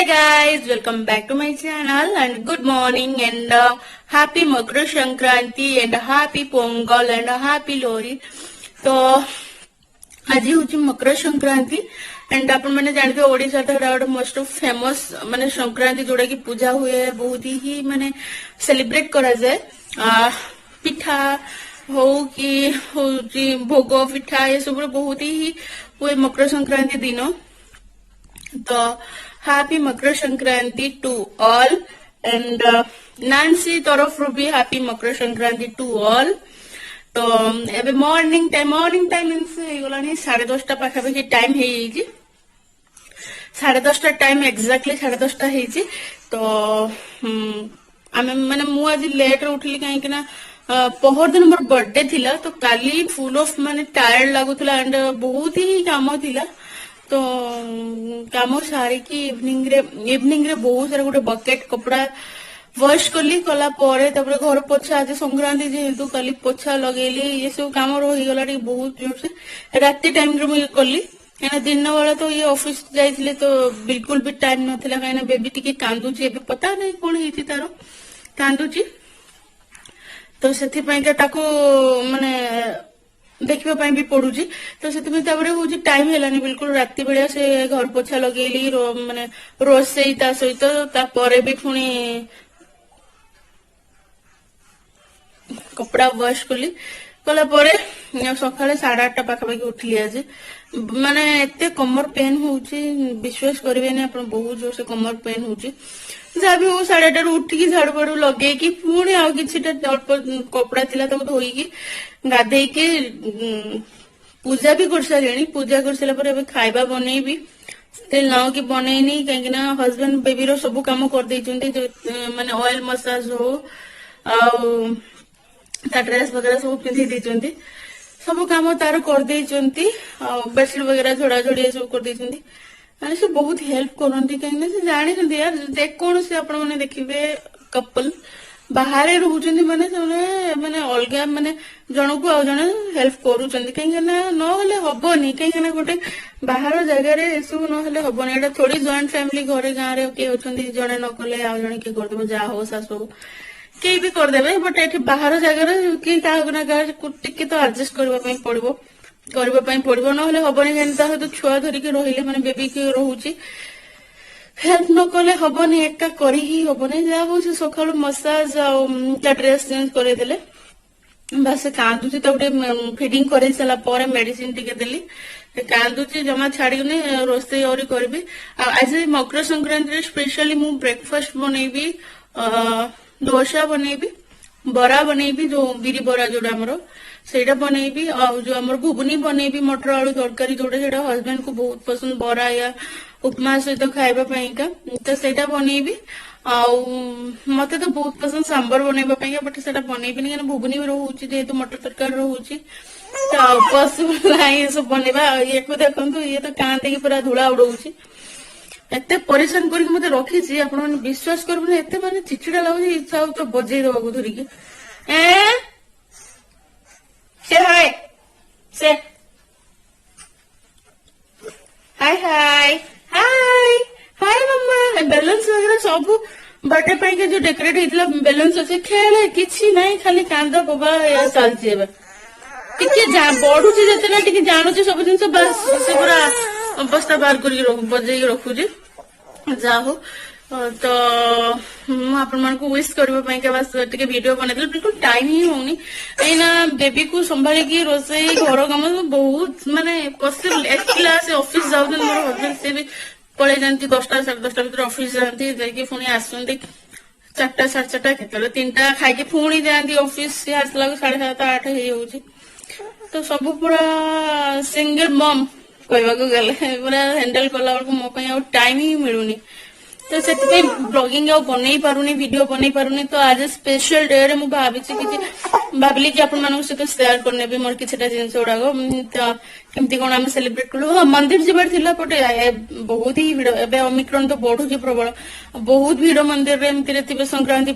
guys, welcome back to my channel and good morning and happy Makra Sankranti and happy Pongal and happy Lori. तो आज हूँ Makar Sankranti and आपण मैंने जानते ओडिशा तो गोटे मोस्ट फेमस माने संक्रांति जोड़ा की पूजा हुए बहुत ही माने सेलिब्रेट करा जाए पिठा हो कि भोग पिठा ये सब बहुत ही हुए मकर संक्रांति दिन तो happy Makar Sankranti to all and नांसी तरफ भी happy Makar Sankranti to all तो एबे मॉर्निंग टाइम मीन्स गलानी 10:30 पाखापाखि टाइम है 10:30 टाइम एक्जाक्टली 10:30 है तो आम माने मु आज लेट रे उठली कहीं ना पहर दिन मोर बर्थडे थिला तो काली फुल ऑफ माने टायर्ड लागुतला एंड बहुत ही काम थिला तो काम सारिकी इवनिंग रे बहुत सारा गोटे बकेट कपड़ा वॉश कली कला परे तापर घर पोछा आज संक्रांति जेहेतु कली पोछा लगेली ये सब काम रही गला बहुत जोर से राति टाइम रे मुझे कली कहीं दिन बेला तो ये ऑफिस जाइए तो बिल्कुल भी टाइम नथिला कहीं बेबी टिके कांदुची एबे पता नहीं कौन हेती तारो कांदुची तो से माने देखा भी पड़ुची तो से हूँ टाइम है बिल्कुल राति बेलिया से घर पोछा लगेली माने रोसई ता सहित तापर भी पुणी कपड़ा वॉश कली कला सकाଳେ 8:30 पाखापाखि उठली आज माने एते कमर पेन होउची विश्वास करेनि आप बहुत जोर से कमर पेन होउची जहाँ भी हूँ 8:30 उठिकी झाड़ू फाड़ू लगे पुणी आउ कि अल्प कपड़ा थिला धोईकी गाधे के पूजा भी कर सारे पूजा कर सारा खाइबा बनईबी स्टिल नाउ कि बनईनी कहीं हजबैंड बेबी रो सब कम कर माने ऑयल मसाज हो ड्रेस वगैरह सब पिंधि देइचंती सब काम तार कर देइचंती बेडशीट वगैरह झोड़ा झोड़ी सब कर देइचंती माने से बहुत हेल्प करंती कहीं से जानी यार कौन से आपण माने देखिबे कपल बाहर रोचंती माने माने अलग माने जनकू आ जने हेल्प करूचंती कहीं ना हबनी कहीं गोटे बाहर जगह सब ना हबनी एटा थोड़ी जॉइंट फैमिली घरे गाँव में किए अच्छे जड़े न कले आ जड़े किए करदे जा हो सासू कई भी करदे बट ये बाहर जगह किए क्या टिके तो एडजस्ट करने पड़ो ना हबनी कहीं छुआ धरिकी रही मैंने बेबी की रोचे हेल्प न कले हबनी एका करी ही हबनी जहाँ हूँ सका मसाज ड्रेस चेंज करदेले बस कांदुची तो गोटे फिडिंग कर सारा मेडिसिन टिके देली कांदुची जमा छाड़ीनी रोसे और करी आज मकर संक्रांति स्पेशली मु ब्रेकफास्ट बनईबी डोसा बनईबी बरा बनईबी जो बिरी बरा जोड़ा आमर सेटा बनईबी जो आम घुगुनी बनईबी मटर आलू तरकारी जोटा हजबैंड को बहुत पसंद बरा या उपमा सहित खाइबा तो सेटा बनईबी मत तो बहुत पसंद सांबर बनवाई बट से बनईबी कहीं घुगुनी भी रोचे जेहेतु मटर तरकारी रोचे तो पॉसिबल ना ये सब बनवा ये देखो ये तो कांदी पूरा धूला उड़ाऊँ एत परेशान करके मत रखी आप विश्वास कर एत माने चिचिड़ा लगुच इच्छा हो तो बजे दवा धरिकी हाय हाय हाय हाय हाय मम्मा बैलेंस वगैरह सब बर्थडे पाई जो डेकोरेट होता बैलेंस अच्छे खेल किसी ना खाली कांदा बोबा चलती बढ़ुची जिते जानूचे सब जिन बस से पूरा अवस्था बाहर कर बजे रखुची जा हो तो आपको विश करने बस टे वीडियो बनई बिल्कुल टाइम ही होनी कहीं बेबी को संभाली रोसे घर कम बहुत माने पॉसिबल एक्ला से ऑफिस जाऊँ मोर हजबैंड से भी पलि जाती 10टा 10:30 भर ऑफिस जाती जाकि पुणी आसती 4टा 4:30 केतले 3टा खाई पुणी जाती ऑफिस से आसला 7:30 8 हो तो सब पूरा सिंगल मम कहवाक गले पूरा हैंडल कला मो टाइम ही मिलूनी तो से ब्लॉगिंग बन पारुनी वीडियो बन पारुनी तो आज स्पेशल डे रे भावी भाविली कि आपण सहित सेयार करने भी मोर किसी जिन गुड़ाक तो केमती कौन आम सेलिब्रेट कलु मंदिर जबार थिला बट बहुत ही भिड़ एवं ओमिक्रॉन तो बढ़ुची प्रबल बहुत भिड़ मंदिर में एमती संक्रांति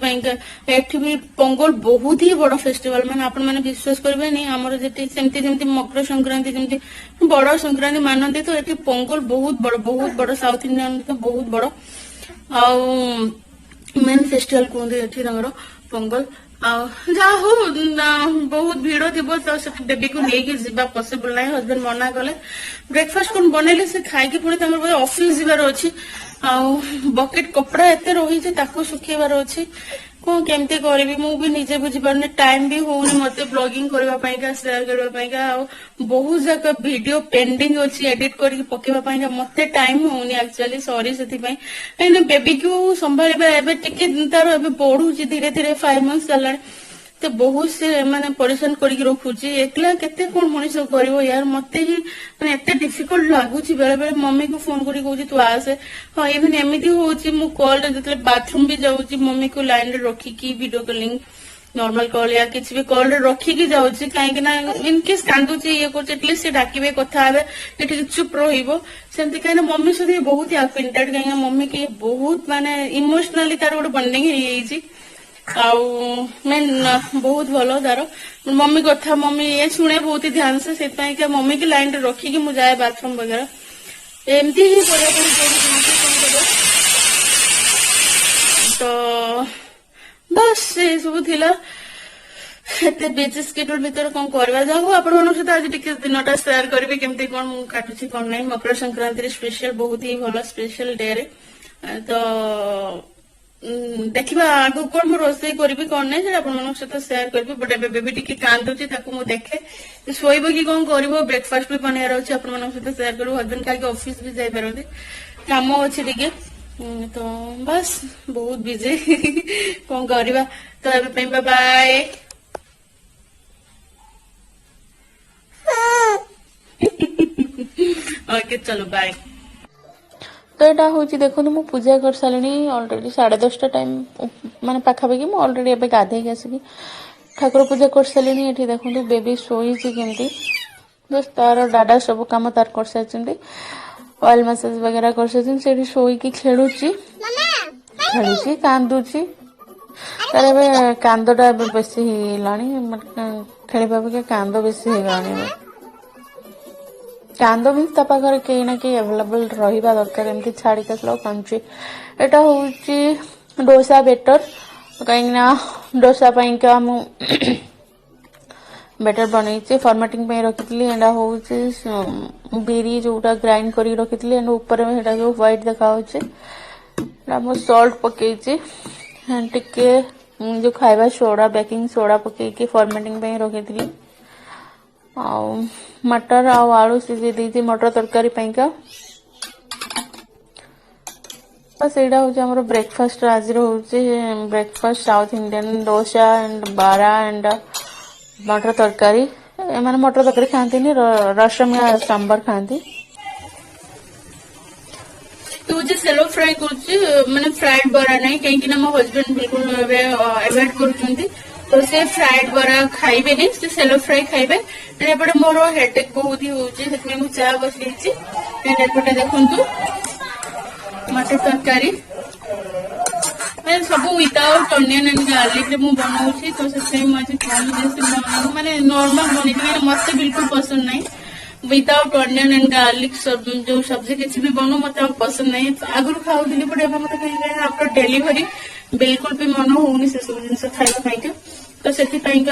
एठी भी पोंगल बहुत ही बड़ फेस्टिवल माने आपण माने विश्वास करबे नहीं आमर जेटी सेमती जेमती मकर संक्रांति जेमती बड़ संक्रांति मानते तो एठी पोंगल बहुत बड़ साउथ इंडियन तो बहुत बड़ मेन फेस्टिवल कहते एठी पोंगल जहाँ हो बहुत भिड़ थी तो बेबी को लेकिन जीवा पॉसिबल ना हजबैंड मना कले ब्रेकफास्ट कौन बनैले से खाई पुणी ऑफिस जीवार अच्छी बकेट कपड़ा एत रही सुखेबार अच्छी कौन केमती करी मु भी निजे बुझीपारे टाइम भी होनी मत ब्लॉगिंग करने शेयर करने बहुत जगह वीडियो पेंडिंग अच्छी एडिट करके पकेवा मत टाइम होनी एक्चुअली सॉरी से बेबी को संभाल तार बढ़ुची धीरे धीरे 5 months चला तो बहुत से माने परेशान करके रखुची एकला केते कोन मनीष करिवो यार मते ही माने एते डिफिकल्ट लागुची बेले बेले मम्मी को फोन करी कहूची तू आसे हां इवन एमिति होची मु कॉल रे जतले बाथरूम भी जाउची मम्मी को लाइन रे रखी की वीडियो कॉलिंग नॉर्मल कॉल या किसी भी कॉल रे रखी की जाउची काहे कि ना इन केस कांदुची ये कोच एटलीस्ट से डाकिबे कथा आबे एठी चुप रहिबो सेमति काहे ना मम्मी सदी बहुत अक्वेंटेड काहे मम्मी के बहुत माने इमोशनली तार गोटे बॉन्डिंग हे मैं बहुत भल तार मम्मी कथा मम्मी ये शुणे बहुत ही ध्यान से क्या मम्मी की लाइन रखी कि मुझे जाए बाथरूम वगैरह एमती ही तो बस ये सब थिला एते बिजी स्केड्यूल भीतर कौन करवा जाऊ आपण मन सहित आज टिके दिनटा शेयर करबी केमती कोन मु काटुची कोन नै मकर संक्रांति स्पेशल बहुत ही भलो स्पेशल डे रे तो देखा आगु कौन मु रोसई करी कौन ना आप सहित शेयर करी बट ए बेबी टी कांदुची मु देखे शोब कि कौन कर ब्रेकफास्ट भी बनार अच्छे आप सहित शेयर करूँ हजबैंड का ऑफिस भी जापारती कम अच्छे टे तो बस बहुत बिजी कौन करवा तो ए बाय ओके चलो बाय तो यहाँ हूँ देखो मु पूजा कर सारे अलरेडी 10:30 टाइम माने पाखापाखि मुझे अलरेडी एवं गाधे आसिक ठाकुर पूजा कर सारे ये देखो बेबी शोई केमती बस तार डाडा सब कम तार कर सारी ऑयल मसाज वगैरह कर सारी शोईकी खेलुची कांदुची तार ए कांदटा बेस खेल कांद बेस कांद भी पाखे कहीं ना कहीं अवेलेबल रहा दरकार एमती छाड़ी कंची एटा हूँ डोसा बेटर कहीं डोसा का मु बेटर बनई फॉर्मेटिंग रखी एंडा हूँ बिरी जोटा ग्राइंड कर रखी एंड ऊपर जो व्हाइट देखा मु सॉल्ट पकई टिके जो खाइबा सोडा बेकिंग सोडा पकईकी फॉर्मेटिंग रखी मटर आलू सीझे दी मटर तरकारी बस यहाँ हूँ ब्रेकफास्ट आज breakfast south Indian dosa and बारा एंड मटर तरकारी मैंने मटर तरकारी खाती रसम या सांबर खाती तो मुझे सेलो फ्राई कर फ्राइड बरा नहीं कहीं मो हजबैंड बिल्कुल अवॉइड कर तो से फ्राइड बरा खाइबे नहीं से सेलो फ्राई खाइबे एपटे मोर हेडेक बहुत ही होची मु चा बसैछि एपटे देखंतु मटर तरकारी मैं सब विदाउट अनियन एंड गार्लिक रे मु बनाउछि तो से मजे खाली जैसे माने नॉर्मल बने मते बिल्कुल पसंद नहीं विदाउट अनियन एंड गार्लिक सब जो सब्जी किसी भी बनू मत पसंद नहीं आगुरी खाऊली बट मत कहीं आपको डेलीवरी बिल्कुल भी मन होनी से सब जिन खाइबा तो से अल्प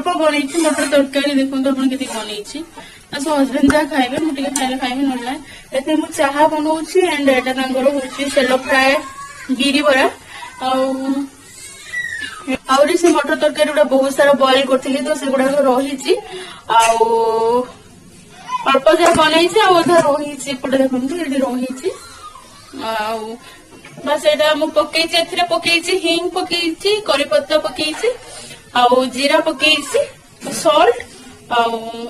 बनई मटर तरकारी देखो आपड़ी बनई हजबैंड जहाँ खाइबे मुझे खाइले खाइबे ना मुझे चाह बनाऊँ एंड एटा हूँ सेलो फ्राए गिरी बरा आउरी से मटर तरकारी गुड़ा बहुत सारा बॉइल करथिली तो से गुड़ा रही अल्प जहाँ बनई अधा रही पटे देखते ये रही बस एटा मु पकई हिंग पकई करी पत्ता पकई जीरा पकई सॉल्ट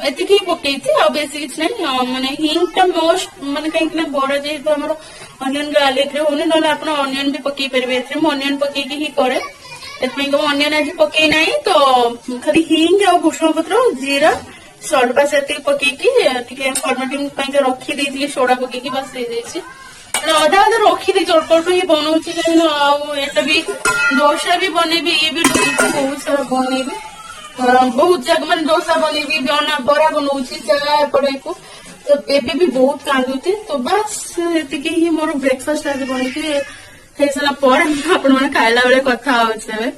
एति पकई बेसी किसी ना माने हिंग टा मोस्ट माने कहीं बड़ा जेहेतु आम अनियन गार्लिक होनी ना आप अनियन भी पकई पारे अनियन पकईकी ही करे अनियन आज पकई ना तो खाली हिंग आ भूषण पत्र जीरा सॉल्ट बस ये पकईकी फॉर्मेटिंग रखी दी सोडा पकईकी बस अधा अधा रखी दी अल्प अल्प ही बनाऊँ कहीं भी डोसा भी बनैबी ये भी बहुत सारा बनैबी बहुत जगह मैंने डोसा बनैबी बरा बनाऊँ चाय पड़े को तो बेबी भी बहुत कांदुते तो बस एतिके ही मोर ब्रेकफास्ट आज बनिकी हे सारा पर आपण माने खाइला बेले कथा होछे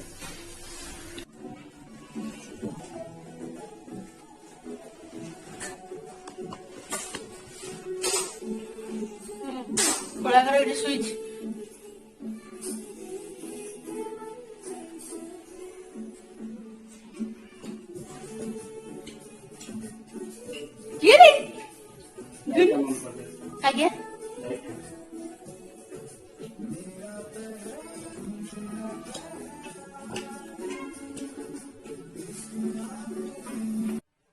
बड़ा घर एटी सुइच ये रे आगे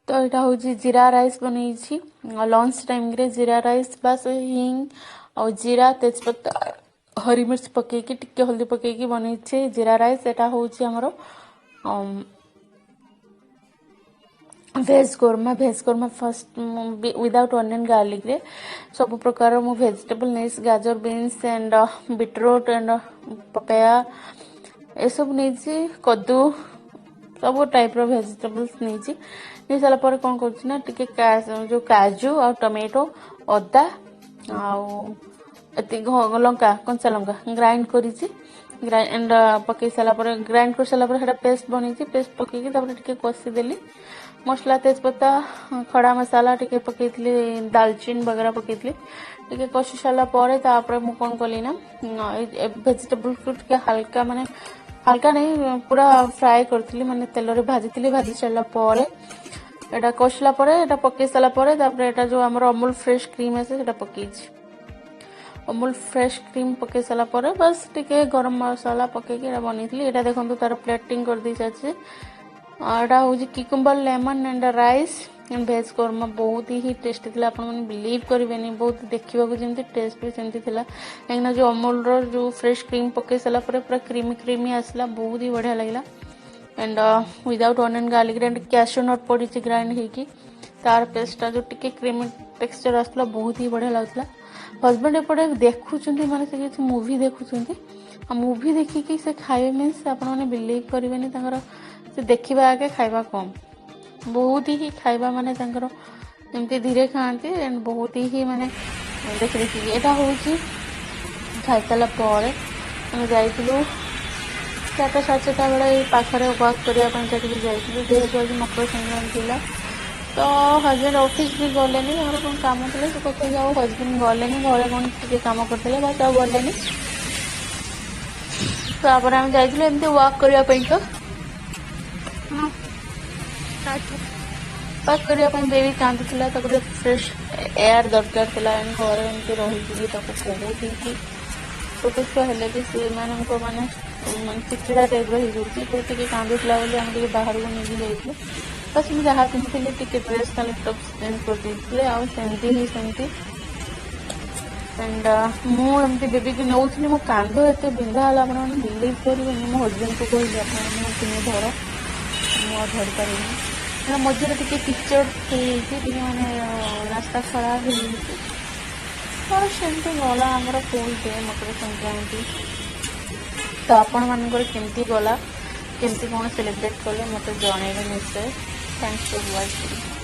तो यहाँ हूँ जीरा राइस बनई लंच टाइम रे जीरा राइस बस हिंग और जीरा तेजपत्ता हरी मिर्च पकईकी टिके हल्दी पकईकी बनई जीरा राइस एटा हूँ आमर veg korma first without onion garlic रे सब प्रकार मु वेजिटेबल नहीं गाजर beans and beetroot and papaya ए सब नहीं कद्दू सब टाइप रो वेजिटेबल्स नहीं सारा पर कौन करना टिके जो काजू और टमेटो अदा लंका कंचा लंका ग्राइंड करी ग्राइंड पकई सारा ग्राइंड कर सारा पर पेस्ट बनी पेस्ट पकईकी टिके कषी देली मसला तेजपत्ता खड़ा मसाला टिके पकईली दालचीनी वगैरह पकईली टिके कषि सारा पर मु कौन कली ना वेजिटेबल को टिके हल्का माने हल्का नहीं पूरा फ्राए करथिली माने तेल रे भाजी सारा पर एटा कषला पर एटा पकई सारा पर एटा जो हमर अमूल फ्रेश क्रीम है सेटा पकईछि अमूल फ्रेश क्रीम पकई सारा पर बस टिके गरम मसाला पकईकी एटा बनीथली एटा देखंतु तार प्लेटिंग कर दी जाछि एटा हूँ किकुम्बर लेमन एंड राइस एंड भेज कोरमा बहुत ही टेस्टी थी आप बिलीव करेंगे बहुत देखा जमी टेस्ट भी सेमती थी कहीं जो अमूल रो जो फ्रेश क्रीम पकई सारा पूरा क्रीमी क्रीमी आसला बहुत ही बढ़िया लगे and without onion garlic and cashew nut पड़ी ग्राइंड होगी तार पेस्टा जो टिके क्रीमी टेक्सचर आसला बहुत ही बढ़िया लगता हजबैंड एपटे देखुं माने से किसी मूवी देखुं मूवी देखिकी से खाए मीन्स आप बिलीव करेंगे से देखा आगे खाइबा कम बहुत ही खाइबा माने एमती धीरे खाती एंड बहुत ही माने देख देखिए यहाँ हूँ खाई सारा पर आम जाइलु 4टा 4:30 बेले पाखे वर्क करने जेहेतु आज मकर संक्रांति थी तो हजबैंड ऑफिस भी गले कौन कम थे तो कहीं आउ हजबैंड गले घरे कौन कम करते बस आउ गले तापर आम जाइलु एमती वर्क करने तो वर्क करने बेबी कांदुला फ्रेश एयर दरकार था घर एमती रही बहुत ही छोट छुआ हेल्ले भी सी माने चिड़चिड़ा टाइप रही कांदुला बोली बाहर को नहीं जाइए बस मुझे जहाँ पिंधि टी ड्रेस खाली टप चेंज करदे आमती ही सेमती एंड मुझे बेबी की नौ मो कांध एत बिंधा है आप बिलीव करेंगे मो हजबैंड को कहली आप धर धरी पारे मझे टे किचड़ मैंने रास्ता खराब हो सेमती गला आमर फुल डे मकर संक्रांति तो आपण मानकर केमती गला केमती कौन सेलिब्रेट कले मत जन निश्चय थैंक्स फॉर वाचिंग।